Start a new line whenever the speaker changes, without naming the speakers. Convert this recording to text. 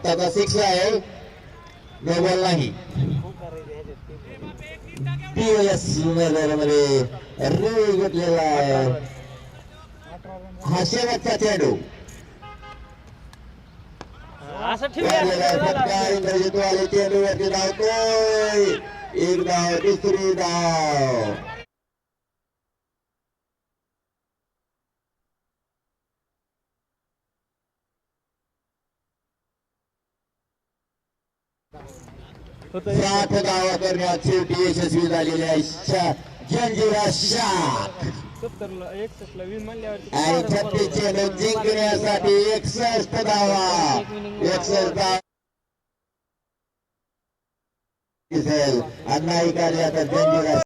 आताचा 6 आहे, no ball नाही. पीएस मैदानामध्ये रे घेतलेला आहे. हा शेवटचा चेंडू इंद्रजित वाले चेंडूवरती धावतोय. एक धाव, दुसरी धाव. सात धावा करण्यात शेवटी यशस्वी झालेल्या जंजिरा शाख आणि 36 चेंडू जिंकण्यासाठी 61 धावा. 61 धावा दिसेल आणि नाही काढल्या तर जंजिरा